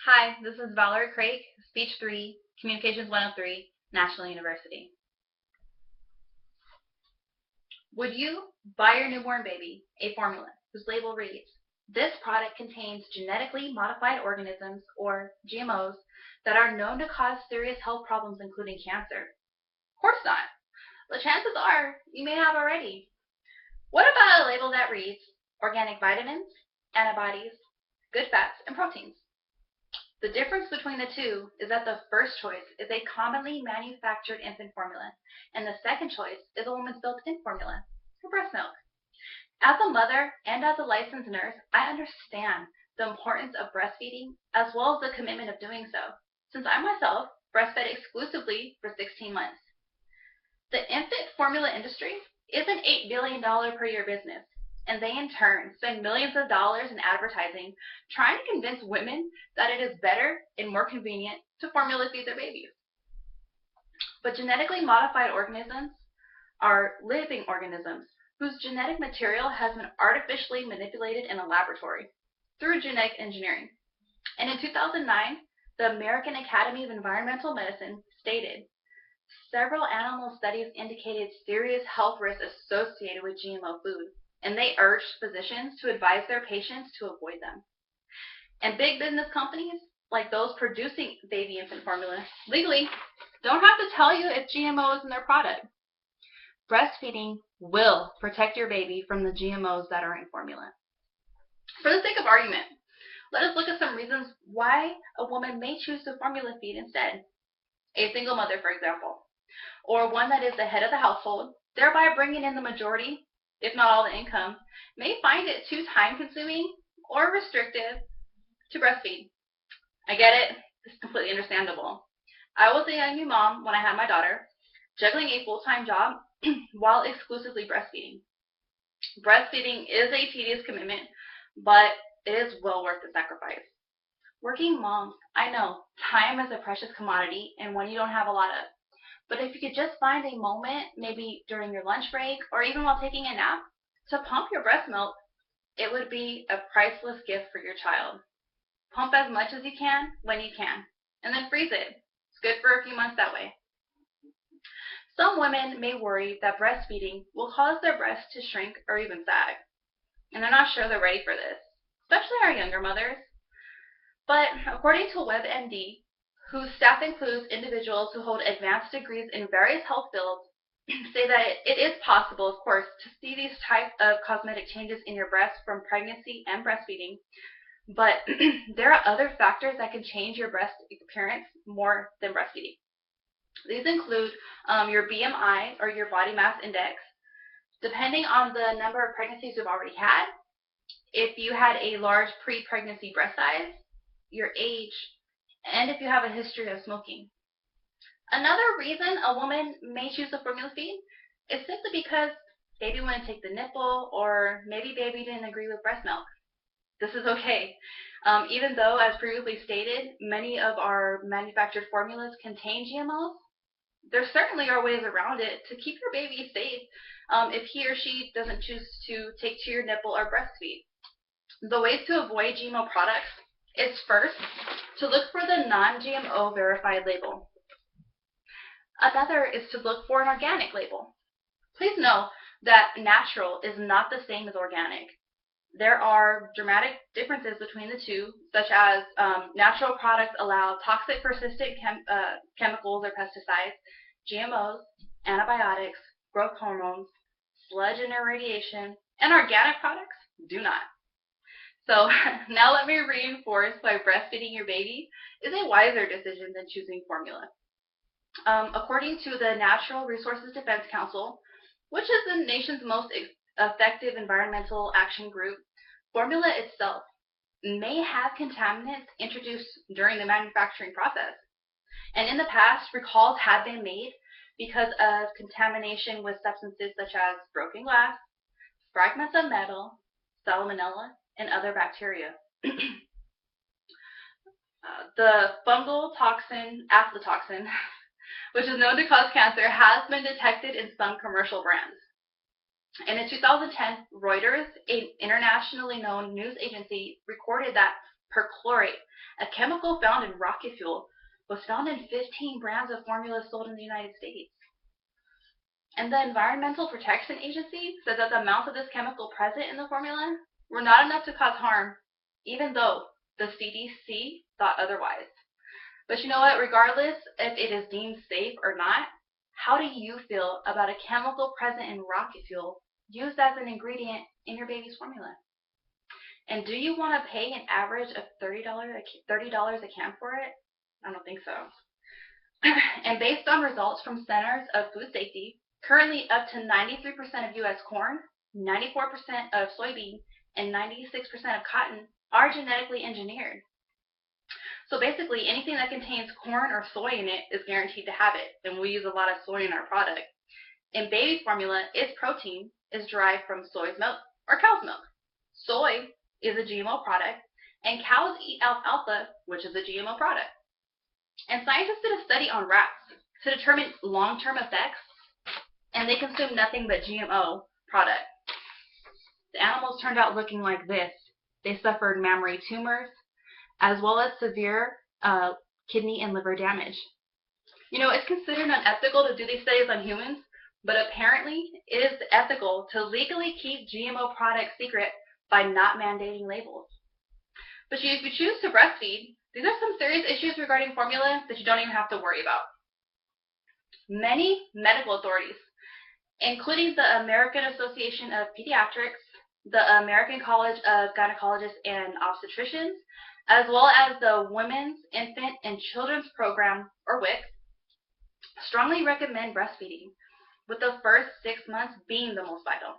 Hi, this is Valerie Craig, Speech 3, Communications 103, National University. Would you buy your newborn baby a formula whose label reads, "This product contains genetically modified organisms," or GMOs, that are known to cause serious health problems including cancer? Of course not. The chances are you may have already. What about a label that reads, "Organic vitamins, antibodies, good fats, and proteins"? The difference between the two is that the first choice is a commonly manufactured infant formula, and the second choice is a woman's built-in formula for breast milk. As a mother and as a licensed nurse, I understand the importance of breastfeeding as well as the commitment of doing so, since I myself breastfed exclusively for 16 months. The infant formula industry is an $8 billion per year business, and they in turn spend millions of dollars in advertising trying to convince women that it is better and more convenient to formula feed their babies. But genetically modified organisms are living organisms whose genetic material has been artificially manipulated in a laboratory through genetic engineering. And in 2009, the American Academy of Environmental Medicine stated, "Several animal studies indicated serious health risks associated with GMO food, and they urged physicians to advise their patients to avoid them." And big business companies, like those producing baby infant formula, legally don't have to tell you if GMO is in their product. Breastfeeding will protect your baby from the GMOs that are in formula. For the sake of argument, let us look at some reasons why a woman may choose to formula feed instead. A single mother, for example, or one that is the head of the household, thereby bringing in the majority, if not all the income, may find it too time-consuming or restrictive to breastfeed. I get it. It's completely understandable. I was a young new mom when I had my daughter, juggling a full-time job while exclusively breastfeeding. Breastfeeding is a tedious commitment, but it is well worth the sacrifice. Working moms, I know, time is a precious commodity and one you don't have a lot of. But if you could just find a moment, maybe during your lunch break or even while taking a nap, to pump your breast milk, it would be a priceless gift for your child. Pump as much as you can when you can, and then freeze it. It's good for a few months that way. Some women may worry that breastfeeding will cause their breasts to shrink or even sag, and they're not sure they're ready for this, especially our younger mothers. But according to WebMD, whose staff includes individuals who hold advanced degrees in various health fields, say that it is possible, of course, to see these types of cosmetic changes in your breast from pregnancy and breastfeeding, but there are other factors that can change your breast appearance more than breastfeeding. These include your BMI, or your body mass index, depending on the number of pregnancies you've already had, if you had a large pre-pregnancy breast size, your age, and if you have a history of smoking. Another reason a woman may choose to formula feed is simply because baby wouldn't take the nipple, or maybe baby didn't agree with breast milk. This is okay. Even though, as previously stated, many of our manufactured formulas contain GMOs, there certainly are ways around it to keep your baby safe if he or she doesn't choose to take to your nipple or breastfeed. The ways to avoid GMO products is first to look for the non-GMO verified label. Another is to look for an organic label. Please know that natural is not the same as organic. There are dramatic differences between the two, such as natural products allow toxic persistent chemicals or pesticides, GMOs, antibiotics, growth hormones, sludge and irradiation, and organic products do not. So now let me reinforce why breastfeeding your baby is a wiser decision than choosing formula. According to the Natural Resources Defense Council, which is the nation's most effective environmental action group, formula itself may have contaminants introduced during the manufacturing process. And in the past, recalls have been made because of contamination with substances such as broken glass, fragments of metal, salmonella, and other bacteria. The fungal toxin aflatoxin, which is known to cause cancer, has been detected in some commercial brands. And in 2010, Reuters, an internationally known news agency, recorded that perchlorate, a chemical found in rocket fuel, was found in 15 brands of formulas sold in the United States. And the Environmental Protection Agency said that the amounts of this chemical present in the formula were not enough to cause harm, even though the CDC thought otherwise. But you know what? Regardless if it is deemed safe or not, how do you feel about a chemical present in rocket fuel used as an ingredient in your baby's formula? And do you want to pay an average of $30 a can for it? I don't think so. And based on results from Centers of Food Safety, currently up to 93% of U.S. corn, 94% of soybean, and 96% of cotton are genetically engineered. So basically, anything that contains corn or soy in it is guaranteed to have it, and we use a lot of soy in our product. In baby formula, its protein is derived from soy's milk or cow's milk. Soy is a GMO product, and cows eat alfalfa, which is a GMO product. And scientists did a study on rats to determine long-term effects, and they consumed nothing but GMO product. The animals turned out looking like this. They suffered mammary tumors, as well as severe kidney and liver damage. You know, it's considered unethical to do these studies on humans, but apparently it is ethical to legally keep GMO products secret by not mandating labels. But if you choose to breastfeed, these are some serious issues regarding formula that you don't even have to worry about. Many medical authorities, including the American Association of Pediatrics, the American College of Gynecologists and Obstetricians, as well as the Women's, Infant, and Children's Program, or WIC, strongly recommend breastfeeding, with the first 6 months being the most vital.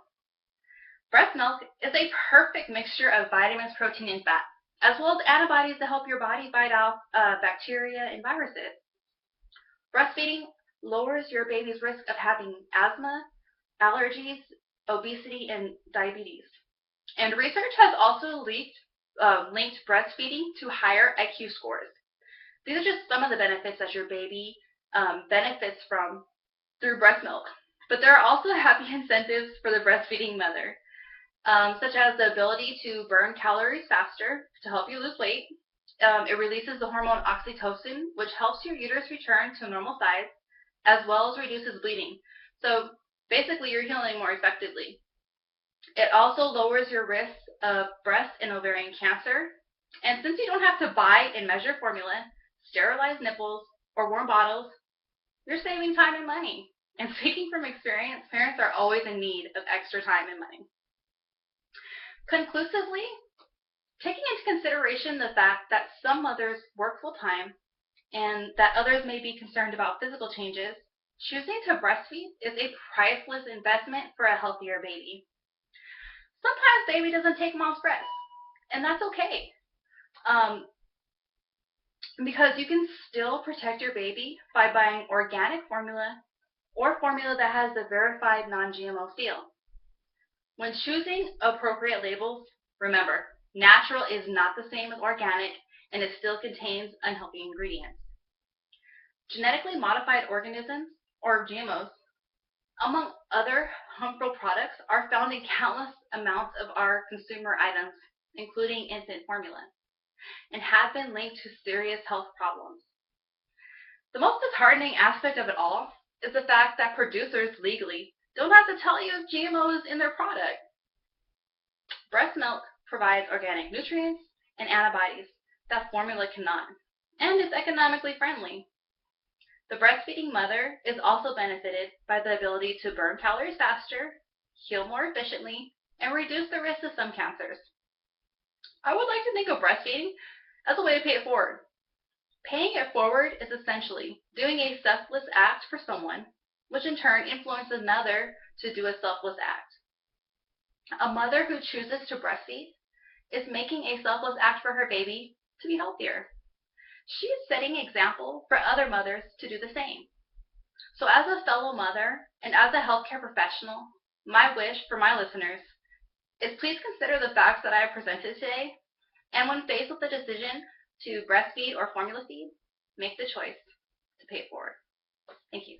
Breast milk is a perfect mixture of vitamins, protein, and fat, as well as antibodies to help your body fight off bacteria and viruses. Breastfeeding lowers your baby's risk of having asthma, allergies, obesity, and diabetes. And research has also linked breastfeeding to higher IQ scores. These are just some of the benefits that your baby benefits from through breast milk. But there are also happy incentives for the breastfeeding mother, such as the ability to burn calories faster to help you lose weight. It releases the hormone oxytocin, which helps your uterus return to a normal size, as well as reduces bleeding. So basically, you're healing more effectively. It also lowers your risk of breast and ovarian cancer. And since you don't have to buy and measure formula, sterilize nipples, or warm bottles, you're saving time and money. And speaking from experience, parents are always in need of extra time and money. Conclusively, taking into consideration the fact that some mothers work full-time and that others may be concerned about physical changes, choosing to breastfeed is a priceless investment for a healthier baby. Sometimes baby doesn't take mom's breast, and that's okay. Because you can still protect your baby by buying organic formula or formula that has the verified non-GMO seal. When choosing appropriate labels, remember, natural is not the same as organic, and it still contains unhealthy ingredients. Genetically modified organisms, or GMOs, among other harmful products, are found in countless amounts of our consumer items, including infant formula, and have been linked to serious health problems. The most disheartening aspect of it all is the fact that producers legally don't have to tell you if GMO is in their product. Breast milk provides organic nutrients and antibodies that formula cannot, and is economically friendly. The breastfeeding mother is also benefited by the ability to burn calories faster, heal more efficiently, and reduce the risk of some cancers. I would like to think of breastfeeding as a way to pay it forward. Paying it forward is essentially doing a selfless act for someone, which in turn influences another to do a selfless act. A mother who chooses to breastfeed is making a selfless act for her baby to be healthier. She is setting an example for other mothers to do the same. So as a fellow mother and as a healthcare professional, my wish for my listeners is please consider the facts that I have presented today, and when faced with the decision to breastfeed or formula feed, make the choice to pay it forward. Thank you.